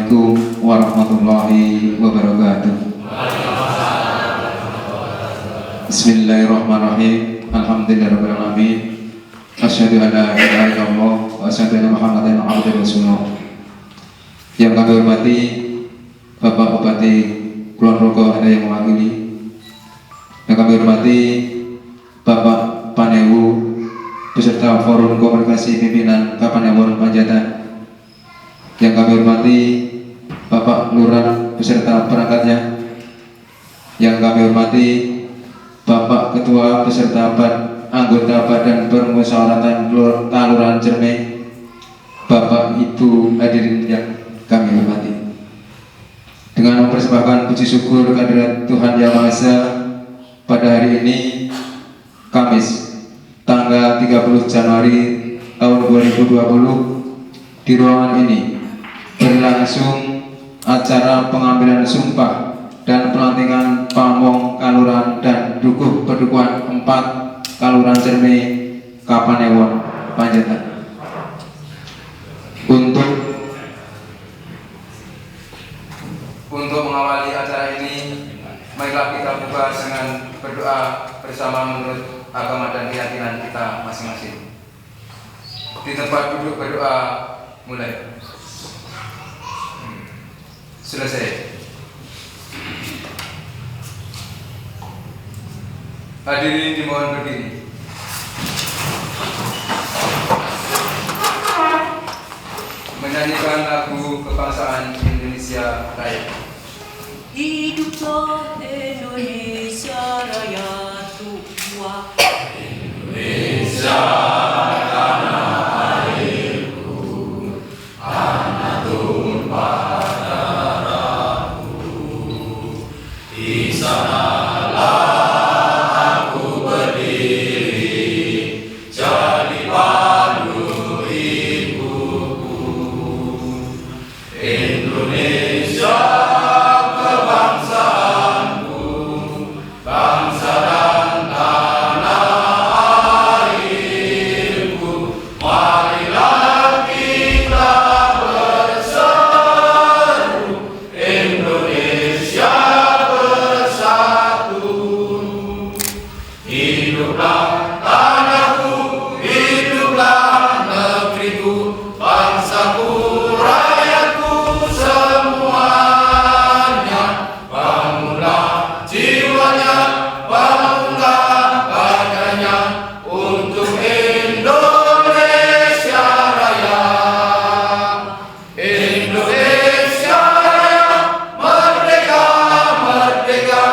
Assalamualaikum warahmatullahi wabarakatuh. Bismillahirrahmanirrahim. Alhamdulillahirabbil alamin. Asyhadu an la ilaha illallah wa asyhadu anna Muhammadan abduhu wa rasuluh. Yang kami hormati Bapak Bupati Kulon Progo ada yang mewakili. Yang kami hormati Bapak Panewu beserta Forum Komunikasi Pimpinan Kapanewon Panjatan. Yang kami hormati Bapak Lurah beserta perangkatnya. Yang kami hormati Bapak Ketua beserta anggota Badan Permusyawaratan Kelurahan Cermai, Bapak Ibu hadirin yang kami hormati. Dengan mempersembahkan puji syukur kehadirat Tuhan Yang Maha Esa, pada hari ini Kamis tanggal 30 Januari tahun 2020 di ruangan ini berlangsung acara pengambilan sumpah dan pelantikan Pamong Kalurahan dan Dukuh Pedukuhan 4 Kalurahan Cermai Kapanewon Panjatan. Untuk mengawali acara ini, marilah kita buka dengan berdoa bersama menurut agama dan keyakinan kita masing-masing. Di tempat duduk berdoa mulai. Selesai. Hadirin dimohon berdiri. Menyanyikan lagu kebangsaan Indonesia Raya. Hiduplah Indonesia Raya tua. Indonesia tanah airku, tanah tumpah darahku. Di sanalah aku berdiri, jadi pandu ibuku. Indonesia kebangsaanku, bangsa dan tanah airku. Marilah kita berseru, Indonesia bersatu. Hiduplah tanahku, hiduplah negeriku, bangsaku, rakyatku semuanya. Bangunlah jiwanya, bangunlah badannya untuk Indonesia Raya. Indonesia Raya, merdeka, merdeka,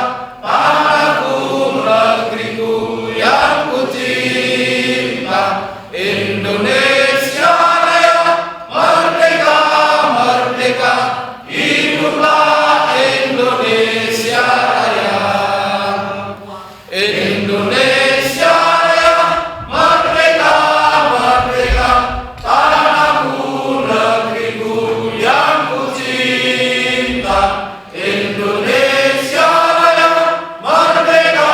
tanahku, negeriku yang ku cinta. Indonesia Raya, merdeka, merdeka, hiduplah Indonesia Raya. Indonesia Raya, merdeka, merdeka, tanahku, negeriku yang ku cinta. Indonesia Raya, merdeka,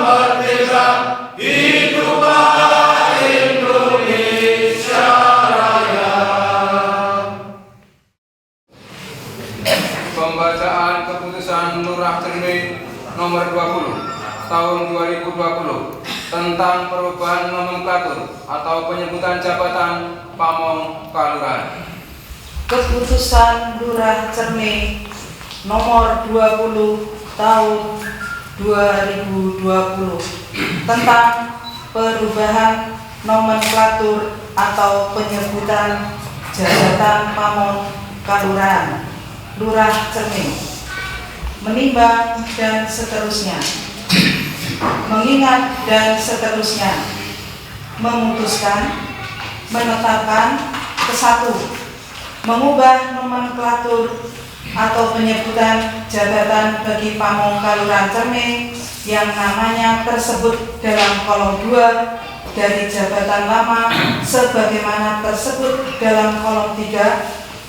merdeka, hiduplah Indonesia Raya. Pembacaan keputusan Lurah Cermai nomor 20 tahun 2020 tentang perubahan nomenklatur atau penyebutan jabatan Pamong Kalurahan. Keputusan Lurah Cermai nomor 20 tahun 2020 tentang perubahan nomenklatur atau penyebutan jabatan Pamong Kalurahan Lurah Cermai, menimbang dan seterusnya, mengingat dan seterusnya, memutuskan, menetapkan ke-1, mengubah nomenklatur atau penyebutan jabatan bagi Pamong Kalurahan Cermai yang namanya tersebut dalam kolom 2 dari jabatan lama sebagaimana tersebut dalam kolom 3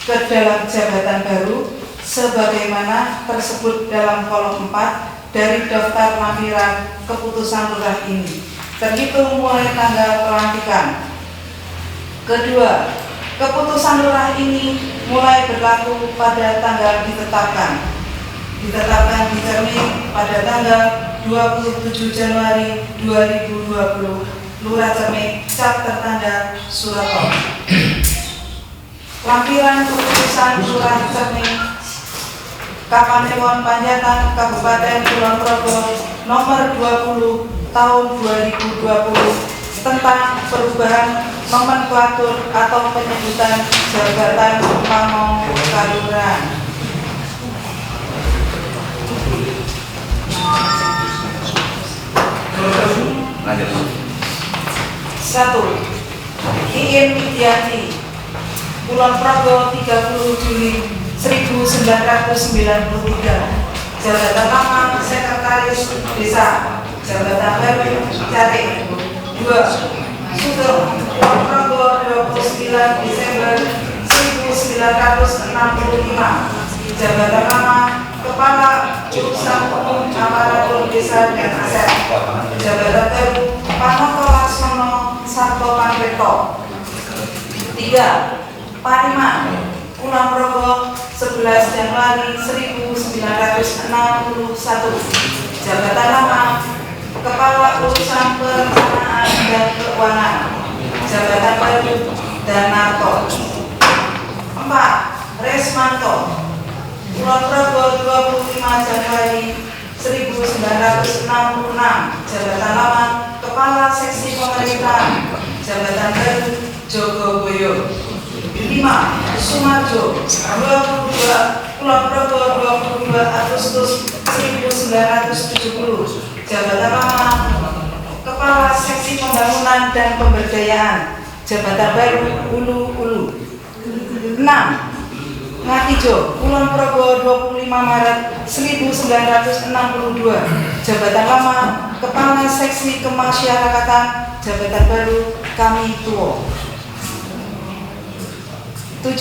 ke dalam jabatan baru sebagaimana tersebut dalam kolom 4 dari daftar lampiran keputusan lurah ini terhitung mulai tanggal pelantikan. Kedua, Keputusan lurah ini mulai berlaku pada tanggal ditetapkan di Cermin pada tanggal 27 Januari 2020. Lurah Cermin, cap tertanda Surato. Lampiran keputusan Lurah Cermin Kapanewon Panjatan Kabupaten Kulon Progo nomor 20 tahun 2020 tentang perubahan nomenklatur atau penyebutan jabatan pamong kalurahan. Satu, Iin Widiati, Kulon Progo 30 Juli 1993, jabatan lama Sekretaris Desa, jabatan baru Carik. 2. Sugeng, Kulon Progo 29 Desember 1965, jabatan lama Kepala Urusan Umum Aparatur Desa dan Aset, jabatan baru Panoto Laksono Sarto Pangreto. 3. Pariman, Kulon Progo 11 Januari 1961, jabatan lama Kepala Urusan Perencanaan dan Keuangan, jabatan baru Danarto. 4. Resmanto, Kulon Progo 25 Januari 1966, jabatan lama Kepala Seksi Pemerintahan, jabatan baru Jogoboyo. 5. Sumarjo, 22 Kulon Progo 22 Agustus 1970, jabatan lama Kepala Seksi Pembangunan dan Pemberdayaan, jabatan baru Ulu-Ulu. 6. Ngatijo, Kulon Progo 25 Maret 1962, jabatan lama Kepala Seksi Kemasyarakatan, jabatan baru Kami Tuo. 7.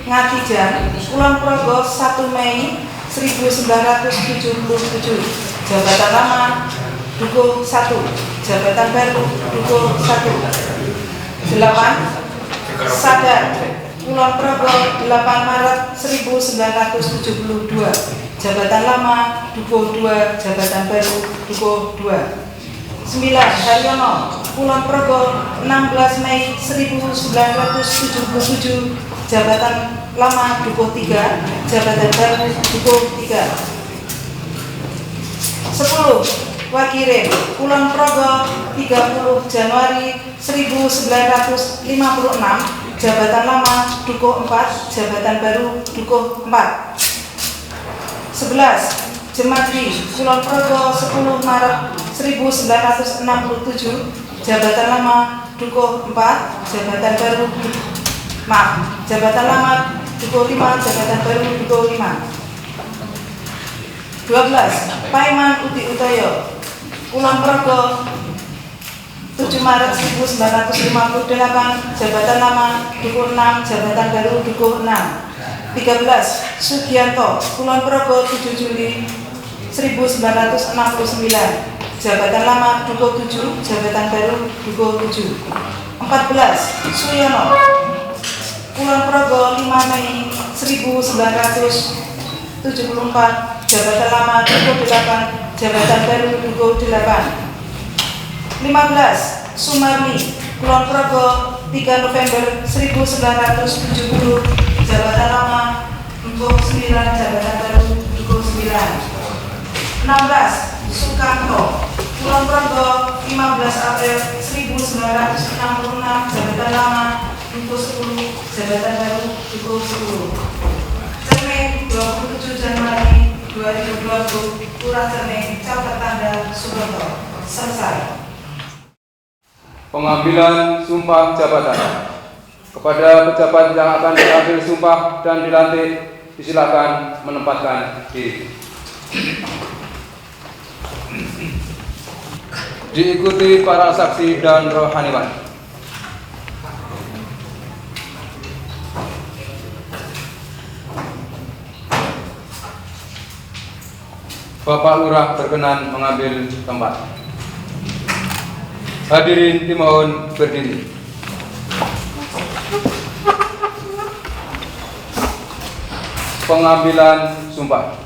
Ngatijan, Kulon Progo 1 Mei 1977, jabatan lama Dukuh 1, jabatan baru Dukuh 1. 8. Sadar, Kulon Progo 8 Maret 1972, jabatan lama Dukuh 2, jabatan baru Dukuh 2. 9. Haryono, Kulon Progo 16 Mei 1977, jabatan lama Dukuh 3, jabatan baru Dukuh 3. 10. Wakirim, Kulon Progo 30 Januari 1956, jabatan lama Dukuh 4, jabatan baru Dukuh 4. 11. Jematri, Kulon Progo 10 Maret 1967, jabatan lama Dukuh 4, jabatan baru jabatan lama Dukuh 5, jabatan baru Dukuh 5. 12. Paiman Uti Utoyo, Kulon Progo 7 Maret 1958, jabatan lama Dukuh 6, jabatan baru Dukuh 6. 13. Sugianto, Kulon Progo 7 Juli 1969, jabatan lama Dukuh 7, jabatan baru Dukuh 7. 14. Suyono, Kulon Progo 5 Mei 1974, jabatan lama Dukuh 8, jabatan baru Dukuh 8. 15. Sumarni, Kulon Progo 3 November 1970, jabatan lama Dukuh 9, jabatan baru Dukuh 9. 16. Sukanto, Kulon Progo 15 April 1966, jabatan lama Dukuh 10, jabatan baru Dukuh 10. Cermin 27 Januari 2020, Lurah Cermin, cap tertanda Suroto. Selesai. Pengambilan sumpah jabatan. Kepada pejabat yang akan diambil sumpah dan dilantik, disilakan menempatkan diri. Diikuti para saksi dan rohaniwan. Bapak Lurah berkenan mengambil tempat. Hadirin dimohon berdiri. pengambilan sumpah.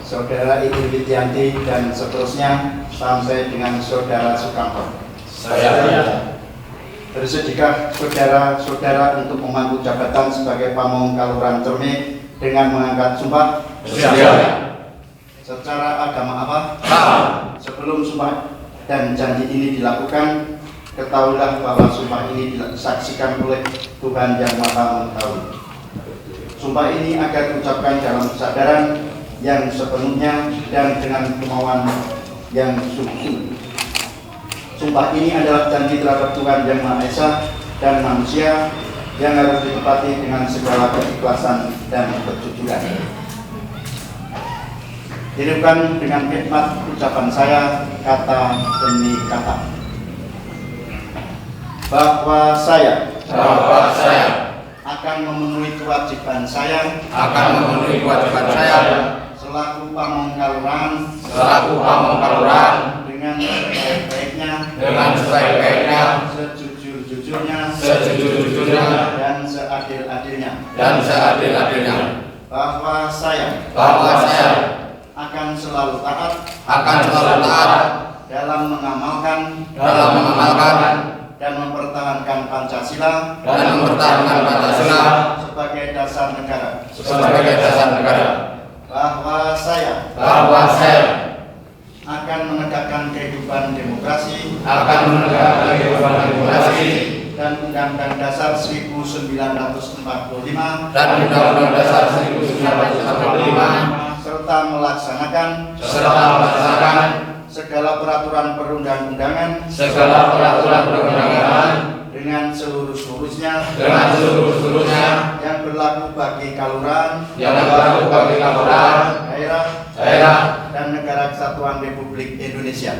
Saudara Ibu Widyanti dan seterusnya sampai dengan Saudara Sukamto. Saya. Bersediakah saudara-saudara untuk memangku jabatan sebagai Pamong Kalurahan Cermi dengan mengangkat sumpah? Siap. Secara agama apa? Paham. Sebelum sumpah dan janji ini dilakukan, ketahuilah bahwa sumpah ini disaksikan oleh Tuhan Yang Maha Mengetahui. Sumpah ini akan diucapkan dalam kesadaran yang sepenuhnya dan dengan kemauan yang sungguh-sungguh. Sumpah ini adalah janji terhadap Tuhan Yang Maha Esa dan manusia yang harus ditepati dengan segala keikhlasan dan kejujuran. Hidupkan dengan hikmat ucapan saya kata demi kata. Bahwa saya akan memenuhi kewajiban saya selaku Pamong Kalurahan dengan sebaik-baiknya, sejujur-jujurnya dan seadil-adilnya. Bahwa saya akan selalu taat dalam mengamalkan dan mempertahankan Pancasila sebagai dasar negara. Bahwa saya akan menegakkan kehidupan demokrasi dan Undang-Undang Dasar 1945 serta melaksanakan segala peraturan perundang-undangan dengan seluruh-seluruhnya yang berlaku bagi Kalurahan, daerah dan negara kesatuan Republik Indonesia.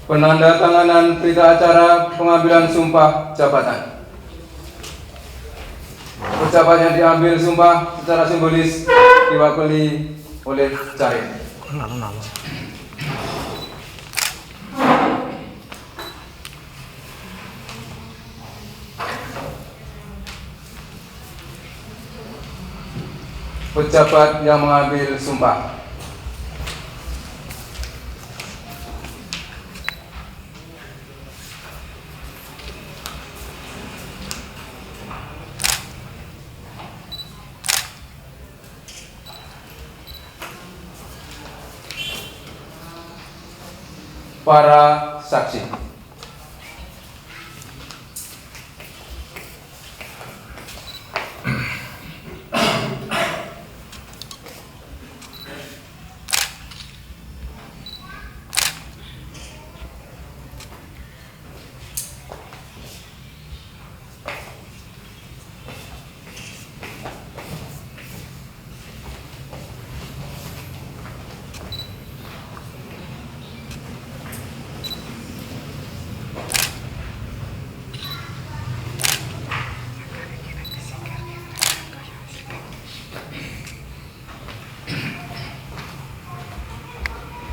Penandatanganan berita acara pengambilan sumpah jabatan. Ucapan yang diambil sumpah secara simbolis diwakili oleh Carin. Pejabat yang mengambil sumpah. Para saksi.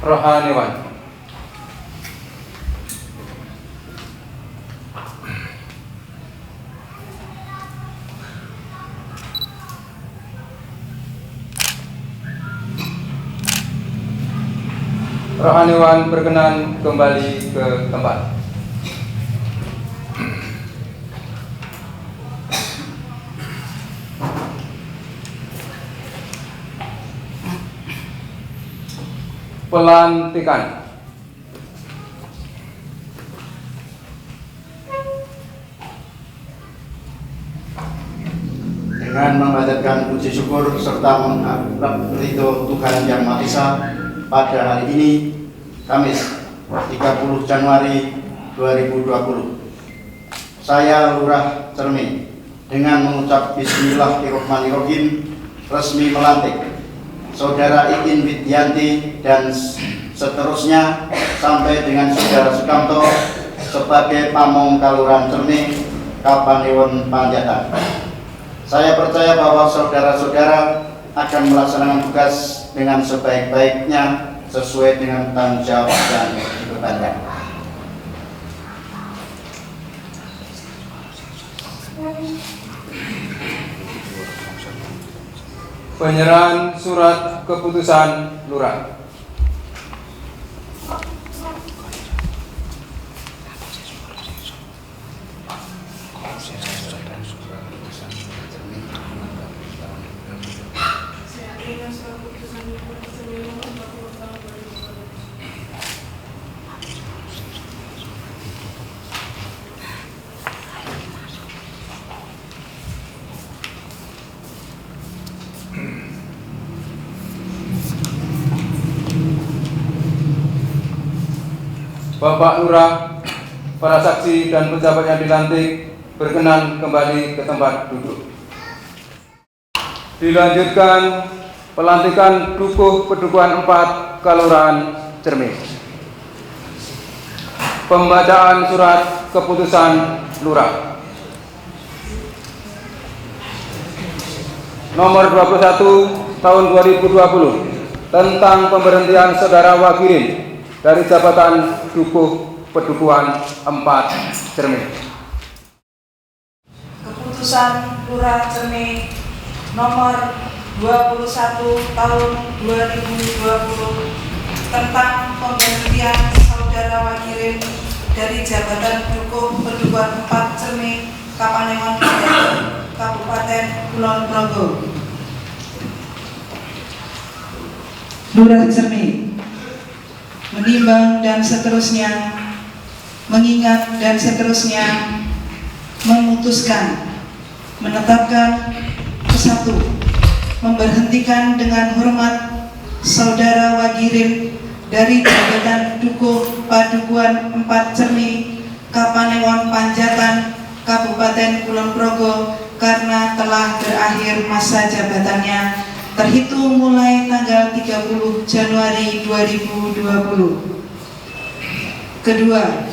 Rohaniwan. Rohaniwan berkenan kembali ke tempat. Pelantikan. Dengan memanjatkan puji syukur serta mengharap ridho Tuhan Yang Maha Esa, pada hari ini, Kamis 30 Januari 2020, saya Lurah Cermi dengan mengucap Bismillahirrahmanirrahim resmi melantik Saudara Iin Widyanti dan seterusnya sampai dengan Saudara Sukamto sebagai Pamong Kalurahan Cermi, Kapanewon Panjatan. Saya percaya bahwa saudara-saudara akan melaksanakan tugas dengan sebaik-baiknya sesuai dengan tanggung jawab dan kebebannya. Penyerahan surat keputusan lurah. Bapak Lurah, para saksi dan pejabat yang dilantik berkenan kembali ke tempat duduk. Dilanjutkan pelantikan Dukuh Pedukuhan 4 Kelurahan Cermin. Pembacaan surat keputusan Lurah. Nomor 21 tahun 2020 tentang pemberhentian Saudara Wagirin dari jabatan Dukuh Pedukuhan 4 Cermin. Keputusan Lurah Cermin nomor 21 tahun 2020 tentang pemberhentian Saudara Wagirin dari jabatan Dukuh Pedukuhan 4 Cermin, Kapanewon, Kabupaten Kulon Progo. Lurah Cermin menimbang dan seterusnya, mengingat dan seterusnya, memutuskan, menetapkan ke-1, memberhentikan dengan hormat Saudara Wagirin dari jabatan Dukuh Padukuhan 4 Cermin, Kapanewon Panjatan, Kabupaten Kulon Progo karena telah berakhir masa jabatannya terhitung mulai tanggal 30 Januari 2020. Kedua,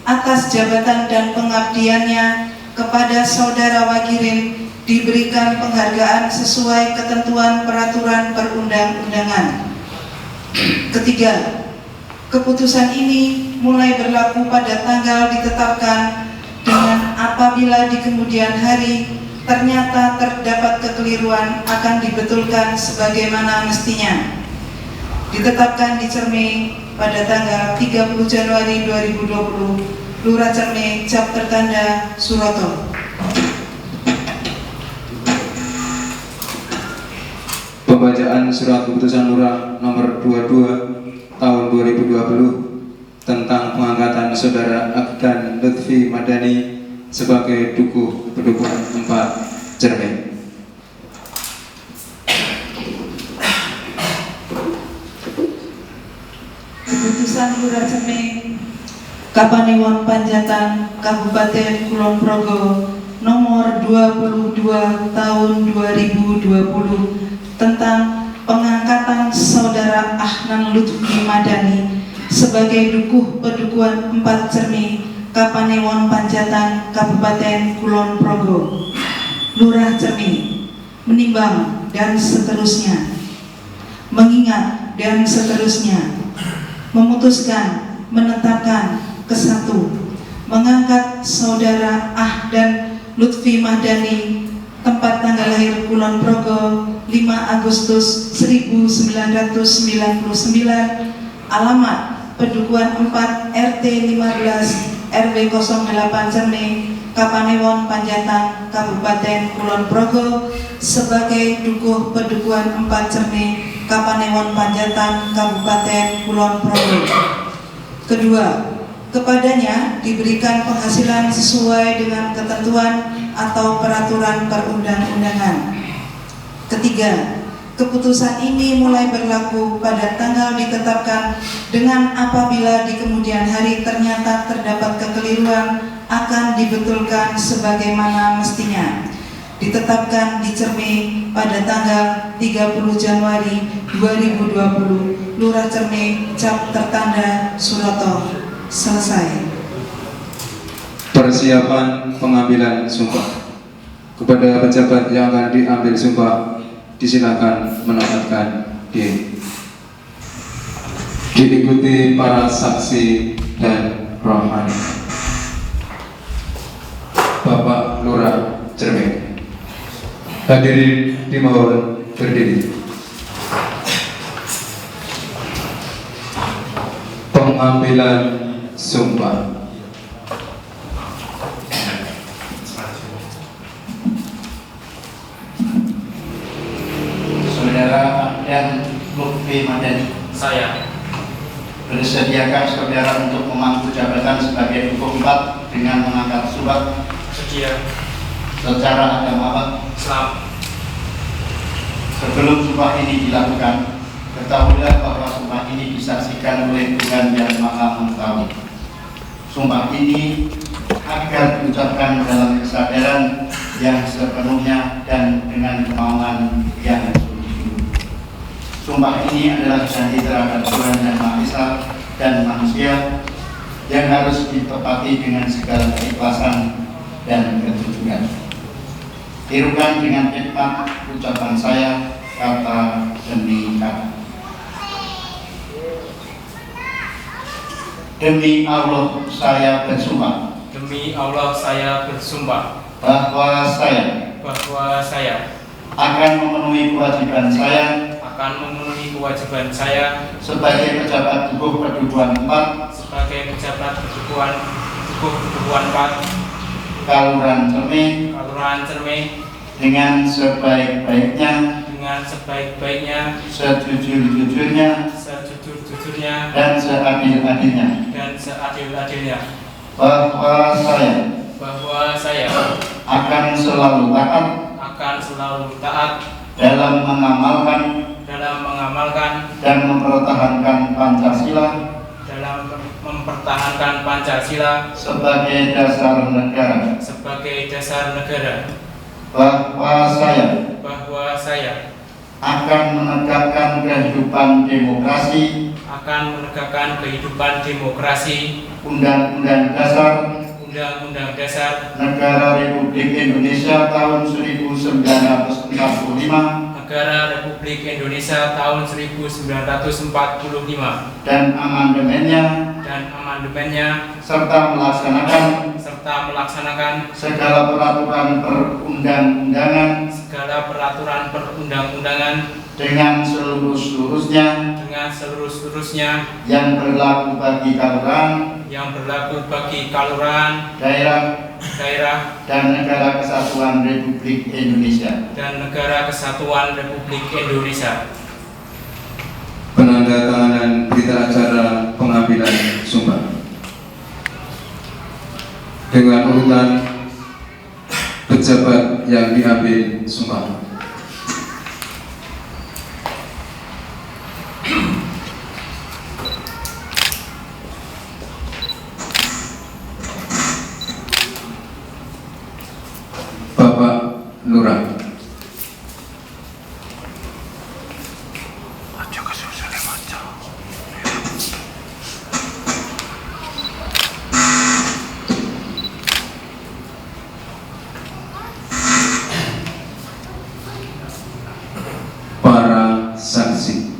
atas jabatan dan pengabdiannya kepada Saudara Wagirin diberikan penghargaan sesuai ketentuan peraturan perundang-undangan. Ketiga, keputusan ini mulai berlaku pada tanggal ditetapkan dengan apabila di kemudian hari ternyata terdapat kekeliruan akan dibetulkan sebagaimana mestinya. Ditetapkan di Cermin pada tanggal 30 Januari 2020, Lurah Cermin, cap tertanda Suroto. Pembacaan surat keputusan Lurah nomor 22 tahun 2020 tentang pengangkatan Saudara Akdan Lutfi Madani sebagai Dukuh Pedukuhan 4 Cermin. Keputusan Lurah Cermin, Kapanewon Panjatan, Kabupaten Kulon Progo nomor 22 tahun 2020 tentang pengangkatan Saudara Ahnan Lutfi Madani sebagai Dukuh Pedukuhan 4 Cermin, Kapanewon Panjatan, Kabupaten Kulon Progo. Lurah Cermin menimbang dan seterusnya, mengingat dan seterusnya, memutuskan, menetapkan ke-1, mengangkat Saudara Ahdan Lutfi Madani, tempat tanggal lahir Kulon Progo 5 Agustus 1999, alamat Pedukuhan 4 RT 15 RW 08 Cermin, Kapanewon Panjatan, Kabupaten Kulon Progo sebagai Dukuh Pedukuhan 4 Cermin, Kapanewon Panjatan, Kabupaten Kulon Progo. Kedua, kepadanya diberikan penghasilan sesuai dengan ketentuan atau peraturan perundang-undangan. Ketiga, keputusan ini mulai berlaku pada tanggal ditetapkan dengan apabila di kemudian hari ternyata terdapat kekeliruan akan dibetulkan sebagaimana mestinya. Ditetapkan di Cermin pada tanggal 30 Januari 2020, Lurah Cermin, cap tertanda Suroto. Selesai. Persiapan pengambilan sumpah. Kepada pejabat yang akan diambil sumpah, disilakan menempatkan diri. diikuti para saksi dan rohani. Bapak Lurah Cermek, hadirin dimohon berdiri. Pengambilan sumpah. Saudara dan Lutfi Madani, Saya bersediakah saudara untuk memangku jabatan sebagai Dukuh 4 dengan mengangkat sumpah sedia secara agama? Islam. Sebelum sumpah ini dilakukan, ketahuilah bahwa sumpah ini disaksikan oleh Tuhan Yang Maha Mengetahui. Sumpah ini agar diucapkan dalam kesadaran yang sepenuhnya dan dengan kemauan yang sungguh-sungguh. Sumpah ini adalah janji terhadap Tuhan Yang Maha Esa dan manusia yang harus ditepati dengan segala keikhlasan dan kejujuran. Tirukan dengan hikmat ucapan saya kata demi kata. Demi Allah saya bersumpah Demi Allah saya bersumpah bahwa saya akan memenuhi kewajiban saya sebagai pejabat Dukuh Perdukuhan 4 Kalurahan Cermek dengan sebaik-baiknya, sejujur-jujurnya, dan seadil-adilnya, bahwa saya akan selalu taat dalam mengamalkan dan mempertahankan Pancasila sebagai dasar negara, bahwa saya akan menegakkan kehidupan demokrasi, Undang-Undang Dasar Negara Republik Indonesia tahun 1945 dan amandemennya serta melaksanakan segala peraturan perundang-undangan dengan seluruh-seluruhnya yang berlaku bagi kalurahan, daerah dan negara kesatuan Republik Indonesia. Penandatanganan berita acara pengambilan sumpah dengan urutan pejabat yang diambil sumpah. Bapak Lurah. Para saksi.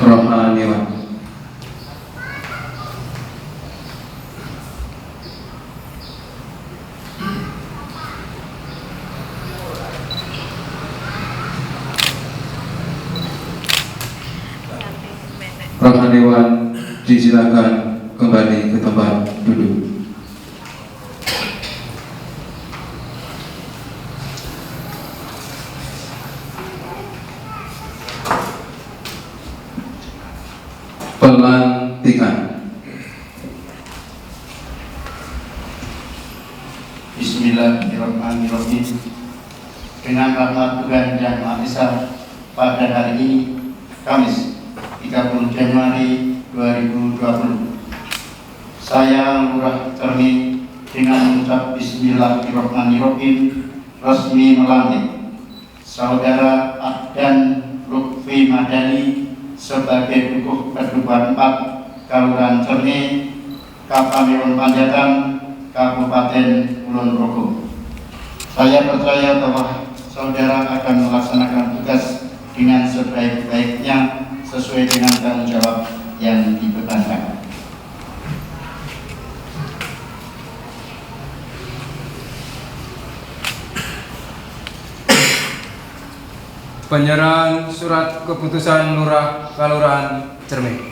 Rohaniwan. Rohaniwan disilakan kembali ke tempat duduk. Pelantikan. Bismillahirrahmanirrahim. Dengan rahmat Tuhan Yang Maha Esa pada hari ini, Kamis 30 Januari 2020. Saya Lurah Cermi dengan mengucap Bismillahirrahmanirrahim resmi melantik Saudara Adnan Lutfi Madani sebagai Dukuh Kedua 4 Kelurahan Cermi, Kapamiron Panjatan, Kabupaten Kulon Progo. Saya percaya bahwa saudara akan melaksanakan tugas dengan sebaik-baiknya sesuai dengan tanggung jawab yang dibebankan. Penyerahan surat keputusan Lurah Kelurahan Cermi.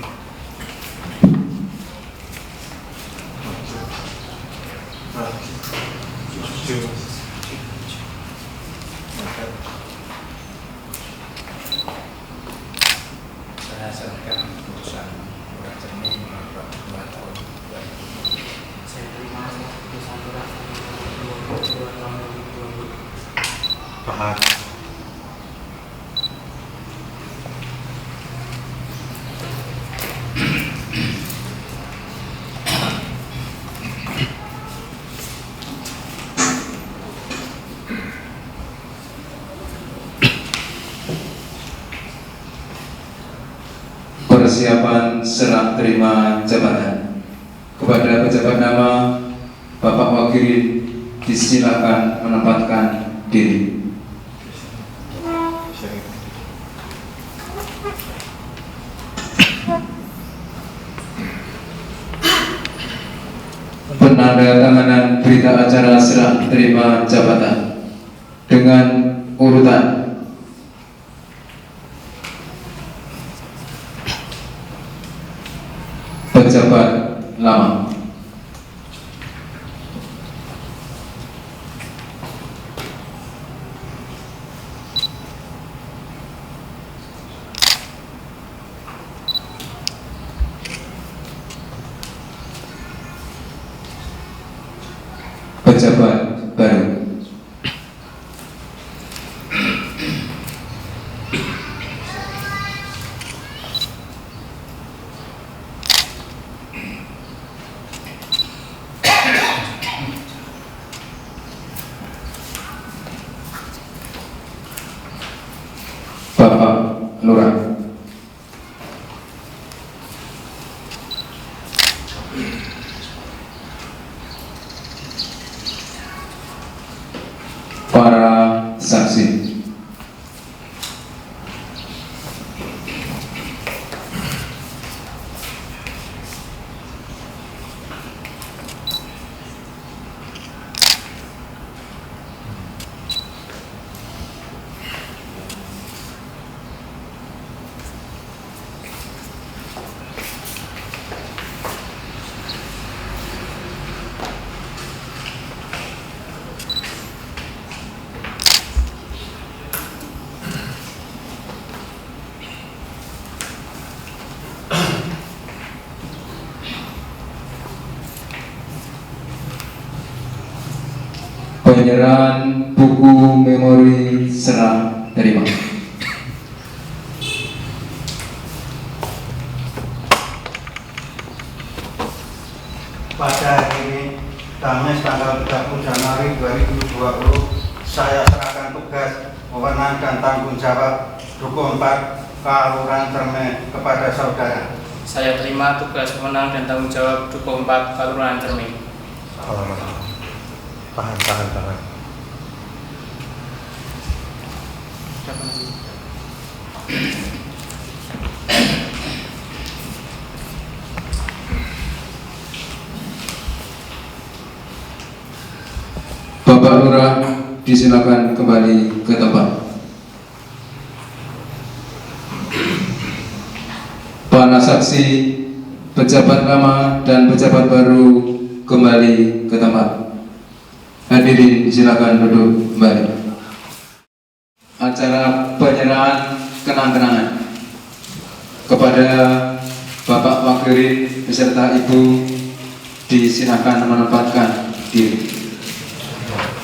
Saya serahkan keputusan Lurah Cermi nomor 2 tahun 2020. Saya terima keputusan Lurah nomor 22 tahun 2020. Paham. Persiapan serah terima jabatan. Kepada pejabat nama, Bapak Wakirin disilakan menempatkan diri. Penandatanganan berita acara serah terima jabatan dengan urutan pejabat lama. Pejabat baru. Bapak Lurah. Para saksi. Penyerahan buku memori serah terima. Pada hari ini, Kamis tanggal 30 Januari 2020, saya serahkan tugas, wewenang dan tanggung jawab Dukuh 4 Kelurahan Cermi kepada saudara. Saya terima tugas wewenang dan tanggung jawab Dukuh 4 Kelurahan Cermi. Tahan. Bapak Lurah disilakan kembali ke tempat. Para saksi, pejabat lama dan pejabat baru kembali ke tempat. Hadirin disilakan duduk kembali. Acara penyerahan kenang-kenangan kepada Bapak Wakirin beserta Ibu disilakan menempatkan diri.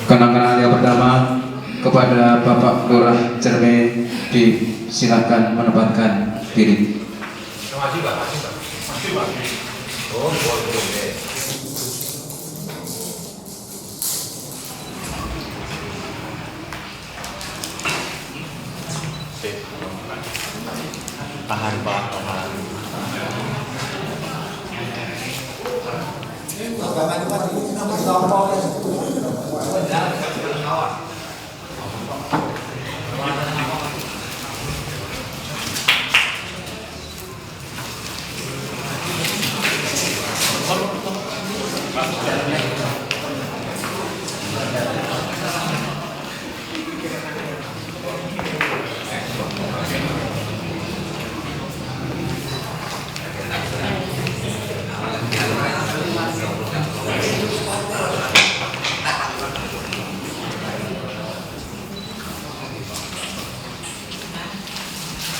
Kenang-kenangan yang pertama kepada Bapak Lurah Cerme disilakan menempatkan diri. Maju Pak, maju Pak. Maju Pak. Oh, boleh. Tahan Pak, tahan.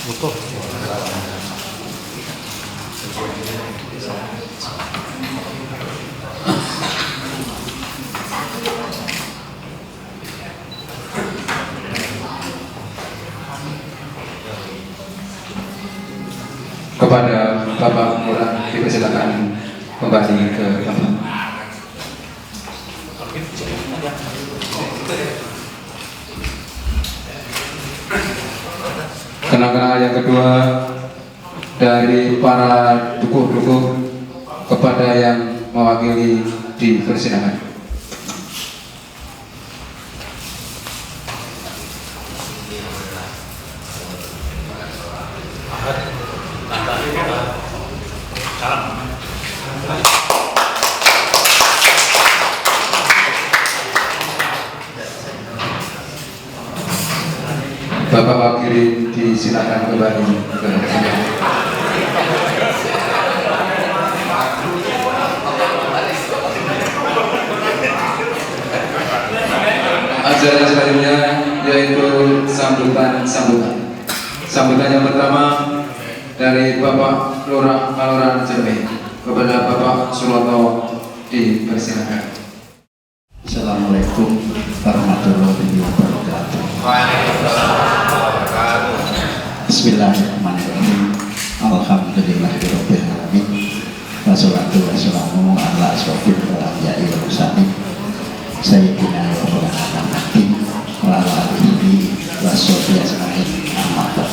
Utuh. Kepada Bapak Lurah dipersilakan kembali ke tempat. Kenang-kenangan yang kedua dari para dukuh-dukuh kepada yang mewakili dipersilakan. Bapak wakili disilakan kembali ke tempat. Acara selanjutnya yaitu sambutan. Sambutan yang pertama dari Bapak Lurah Kelurahan Cerme kepada Bapak Suroto dipersilakan. Assalamualaikum warahmatullahi wabarakatuh. Bismillahirrahmanirrahim. Alhamdulillahirabbil alamin. Wassalatu wassalamu ala asyrofil anbiya'i wal mursalin sayyidina wa maulana Muhammadin wa ala alihi washabihi ajmain. Amma ba'd.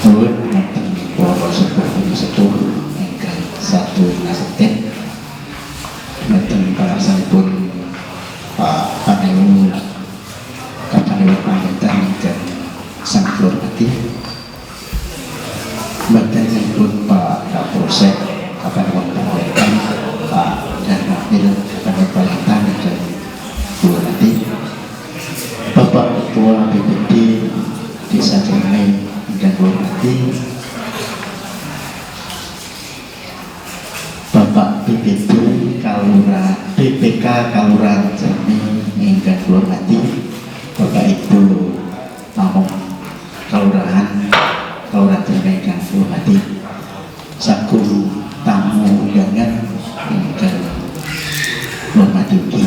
Nuwun wonten para sepuh ingkang satu ngasetin mboten palaksanipun Pak Panewu Kapanewu Pamitan ingkang sang hormati mbotenipun Pak Kapolsek Kapanewu Pamitan Pak dan Wakil Kapanewu Pamitan ingkang hormati Bapak Ketua BPD Desa Cerme ingkang hormati Bapak BPD BPK Kelurahan Cerme ingkang hormati Bapak Ibu Pamong Kelurahan Cerme ingkang hormati sakum tamu undangan ingkang hormati ugi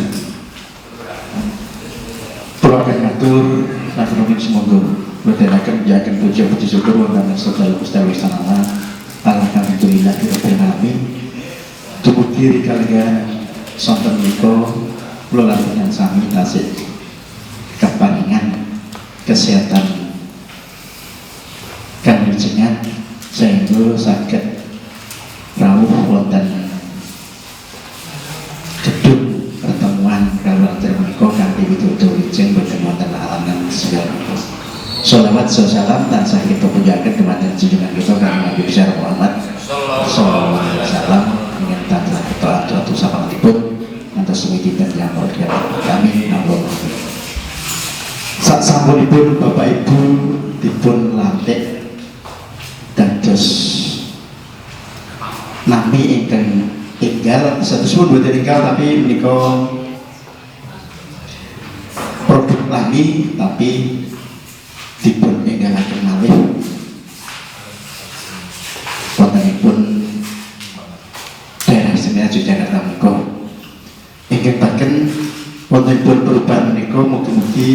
kula matur saking semoga wedhanaken njaken puji syukur wonten sedaya Gusti Allah alhamdulillah rabbil alamin. Dumugi kaliyan sonten menika kula lajengan sami tasih kaparingan kesehatan kawijengan sehingga saged rawuh wonten gedung pertemuan Kelurahan Cerme menika kanthi pitutur wijing boten wonten alangan sedaya. Sholawat salam tansah kita pujaken dumateng junjungan kita Kanjeng Nabi besar Muhammad sallallahu alaihi wasallam dengan tansah kita atuh sapangatipun ngantos wujudipun yang mulia kami Allahumma sak sampunipun Bapak Ibu dipun lantik dados nami ingkang tinggal satusipun boten tinggal tapi menika produk lami tapi dipun enggalaken malih wontenipun daerah Semeru Jakarta menika ingkang baken wontenipun perubahan menika mugi-mugi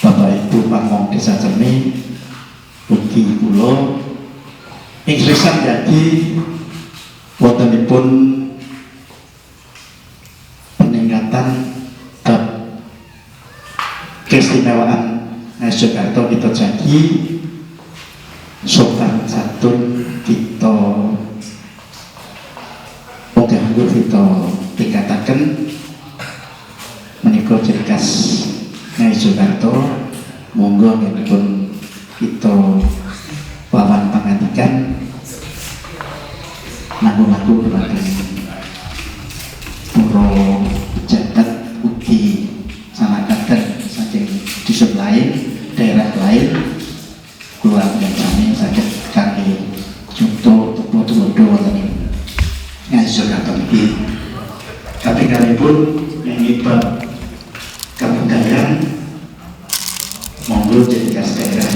Bapak Ibu Pamong Desa Cermi ugi kula ing sesan jadi wontenipun peningkatan bab keistimewaan Soekarto kita jadi sopan santun kita oke anggur kita dikatakan menika ciri khas Nyai Soekarto. Monggo pun kita wawan pangandikan lagu-lagu berbagai pura jabat ugi salakaken saking dusun lain, daerah lain, keluarga kami sakit kami contoh tulodo wonten Nyai Soekarto iki. Tapi kali pun mengibat kebudayaan monggo jadi khas daerah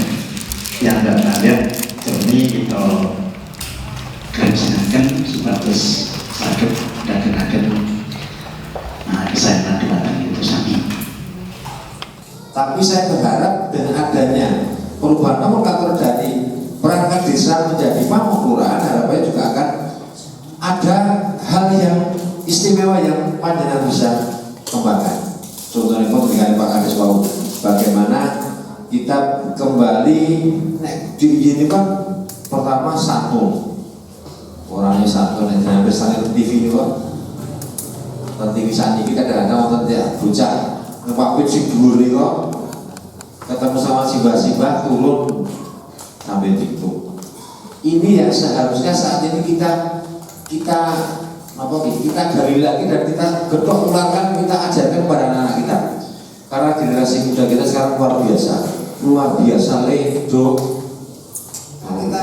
yang tidak layak Cermi kita kerjakan supados sakit dagenaken kesayangan dumateng itu sami. Tapi saya berharap dengan adanya perubahan nomenklatur dari perangkat desa menjadi pamong kelurahan, harapannya juga akan ada hal yang istimewa yang panjenengan bisa kembangkan. Contohnya ketika Pak Kades mau bagaimana kita kembali di ini kan pertama satu orangnya satu dan hampir sangat TV ini kok TV saat ini kadang-kadang nonton ya bocah ngepapit si dhuwur kok ketemu sama simbah-simbah turun sampai itu. Ini yang seharusnya saat ini kita gali lagi dan kita getok ularkan, kita ajarkan kepada anak-anak kita. Karena generasi muda kita sekarang luar biasa ledo. Nah, kita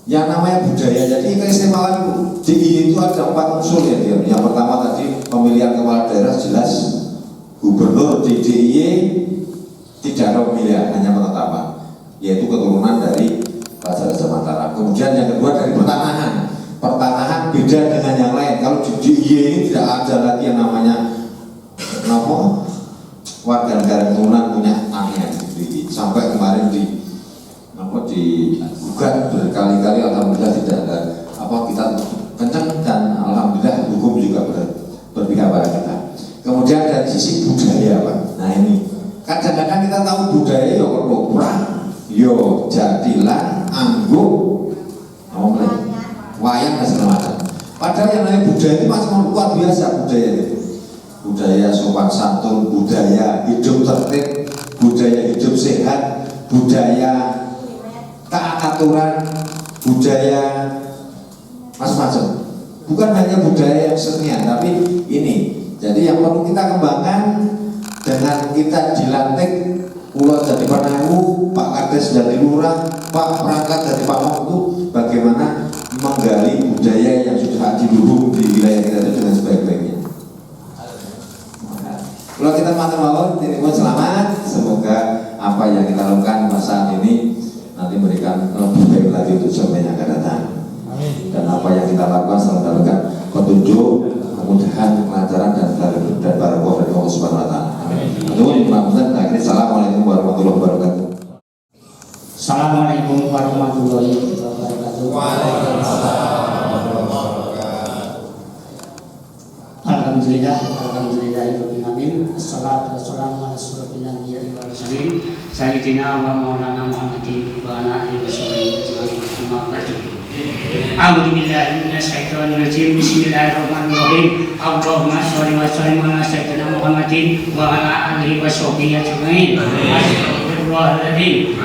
yang namanya budaya. Jadi keistimewaan DIY itu ada 4 unsur ya. Yang pertama tadi pemilihan kepala daerah jelas, gubernur di DIY tidak ada pemilihan, hanya penetapan, yaitu keturunan dari Raja Mataram. Kemudian yang kedua dari pertanahan beda dengan yang lain. Kalau di DIY ini tidak ada lagi yang namanya warga negara keturunan punya tanah sendiri. Sampai kemarin digugat berkali-kali, alhamdulillah tidak ada kita kencang dan alhamdulillah hukum juga berpihak pada kita. Kemudian dari sisi budaya Pak. Nah ini kadang-kadang kita tahu budaya yo kurang, yo jadilan, anggur, wayang dan segala macam. Padahal yang namanya budaya itu masih luar biasa budaya itu. Budaya sopan santun, budaya hidup tertib, budaya hidup sehat, budaya taat aturan, budaya macam-macam. Bukan hanya budaya yang senian, tapi ini. Jadi yang perlu kita kembangkan dengan kita dilantik, Pulau jadi Panamu, Pak Kades dari Lurah, Pak Perangkat dari Pamong itu bagaimana menggali budaya yang sudah diluhur di wilayah kita itu dengan sebaik-baiknya. Kalau kita matur nuwun selamat, semoga apa yang kita lakukan saat ini nanti memberikan lebih baik lagi untuk zaman yang akan datang. Dan apa yang kita lakukan selalu mendapatkan petunjuk, kemudahan, kelancaran dan barakah dari Allah Subhanahu wa taala. Amin. Assalamualaikum warahmatullahi wabarakatuh. Assalamualaikum warahmatullahi wabarakatuh. Alhamdulillahirrahmanirrahim. Assalatu wassalamu ala asyrofil anbiya'i wal mursalin sayyidina wa maulana Muhammadin wa ala alihi washabihi ajmain. A'udzu billahi minasyaitonir rajim. Bismillahirrahmanirrahim. Allahumma shalli wa sallim ala sayyidina Muhammadin wa ala alihi washabihi ajmain. Astagfirullahaladzim.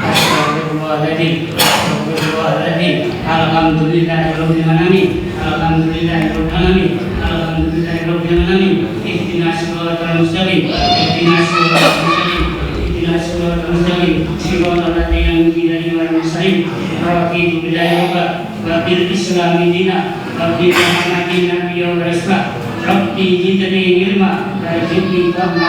Alhamdulillahirabbil alamin. Alhamdulillahirabbil alamin. Alhamdulillahirabbil alamin. Ihdinas siratal mustaqim. Ihdinas siratal mustaqim. Ihdinas siratal mustaqim. Siratal ladzina an'amta 'alaihim. Raditu billahi rabban wa bil islami dinan wa bi Muhammadin nabiyyan wa rasula. Rabbi zidni ilma wa zidni fahma.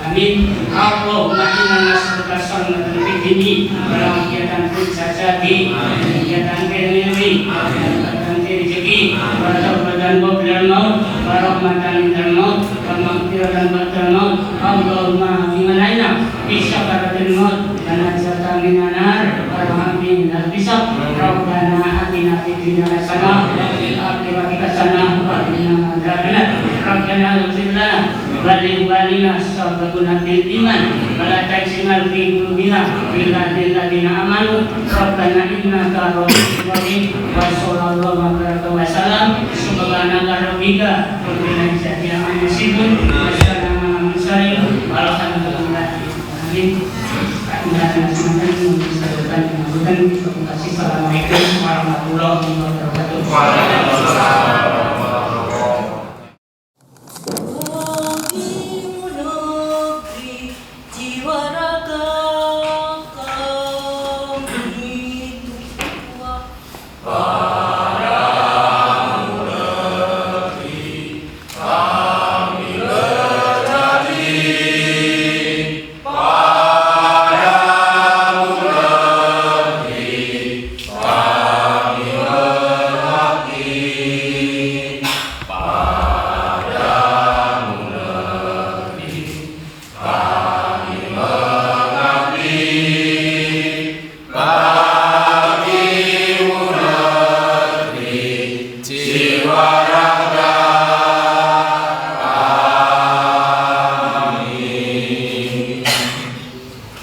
Amin. Allahumma inna nas'aluka salamatan fid dini wa afiyatan fil jasadi wa hidayatan fil ilmi wa barakatan fil rizqi wa tawbatan qabla al-maut wa rahmatan indal maut wa maghfiratan ba'dal maut. Allahumma hafidhna alaina fi syakaratil maut wa najatan minan nar warhamna minal hisab. Rabbana atina fid dunya hasanah wa fil akhirati hasanah wa qina adzabannar. Rabbana ighfir lana wa li walidina sabaquna bil iman wa la taj'al fi qulubina ghillan lil ladzina amanu. Rabbana innaka ra'ufur rahim. Wa sallallahu alaihi wasallam. Subhanaka rabbika rabbil izzati amma yasifun wa salamun alal mursalin walhamdulillahi Assalamualaikum warahmatullahi wabarakatuh.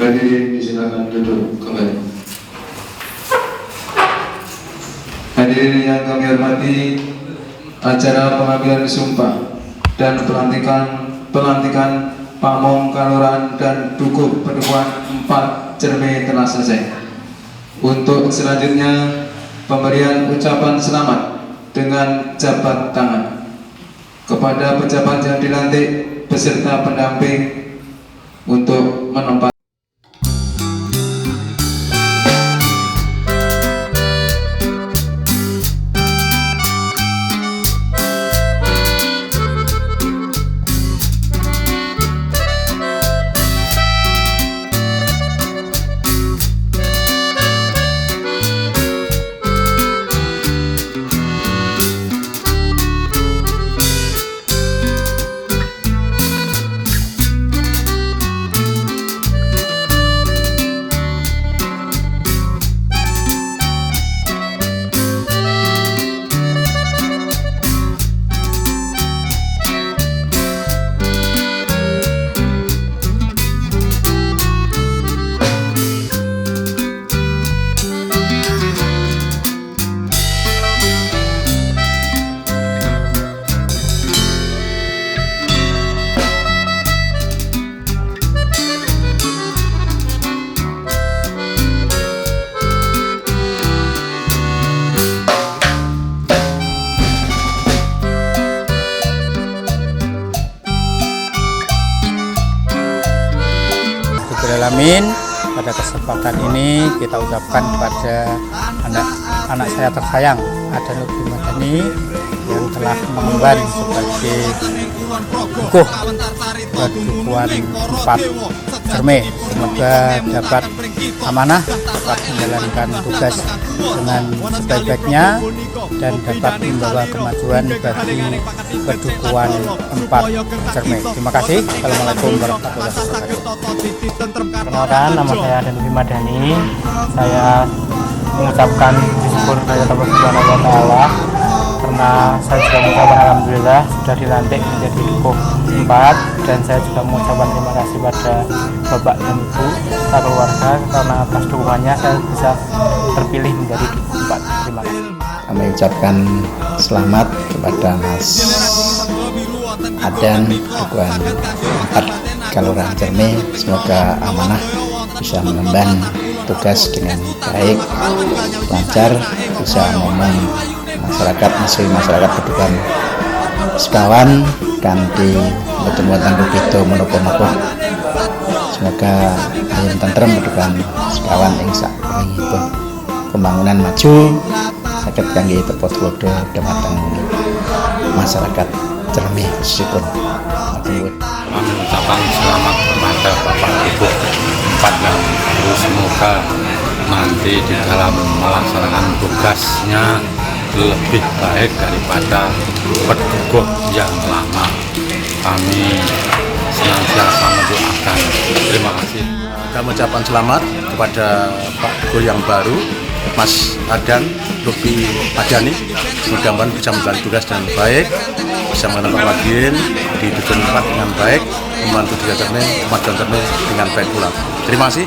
Hadirin disilakan duduk kembali. Hadirin yang kami hormati, acara pengambilan sumpah dan pelantikan pamong kalurahan dan dukuh pedukuhan 4 Cerme telah selesai. Untuk selanjutnya pemberian ucapan selamat dengan jabat tangan kepada pejabat yang dilantik beserta pendamping untuk menempati. Alamin. Pada kesempatan ini kita ucapkan kepada anak saya tersayang Adanur Bimadani yang telah mengemban sebagai dukuh pedukuhan 4 Cerme. Semoga dapat amanah, dapat menjalankan tugas dengan sebaik-baiknya dan dapat membawa kemajuan bagi pedukuhan 4 Cerme. Terima kasih. Assalamualaikum warahmatullahi wabarakatuh. Perkenalkan, nama saya Adanur Bimadani. Saya mengucapkan syukur kepada Allah Subhanahu wa Ta'ala karena saya juga mengucapkan alhamdulillah sudah dilantik menjadi dukuh 4, dan saya juga mengucapkan terima kasih pada Bapak dan Ibu serta keluarga karena atas dukungannya saya bisa terpilih menjadi dukuh 4. Terima kasih. Kami ucapkan selamat kepada Mas Adan dukuhan 4 Kelurahan Cerme. Semoga amanah, bisa mengemban tugas dengan baik, lancar, bisa ngomong masyarakat pedukuhan sekawan kanthi bertemu tangguh itu menapa-napa. Semoga ayam tentrem pedukuhan sekawan ing sakwenginipun pembangunan maju saged kangge tepo-tepo dhumateng masyarakat Cerme khususipun. Mengucapkan selamat kepada Bapak Ibu 4 yang semoga nanti di dalam melaksanakan tugasnya lebih baik daripada pedukuh yang lama. kami senantiasa mendoakan. Terima kasih. Kami ucapkan selamat kepada Pak Guru yang baru, Mas Adan Lutfi Madani. Mudah-mudahan bisa menjalani tugas dengan baik, bisa mengenal bagian di tujuan tempat dengan baik, membantu di dengan baik pula. Terima kasih.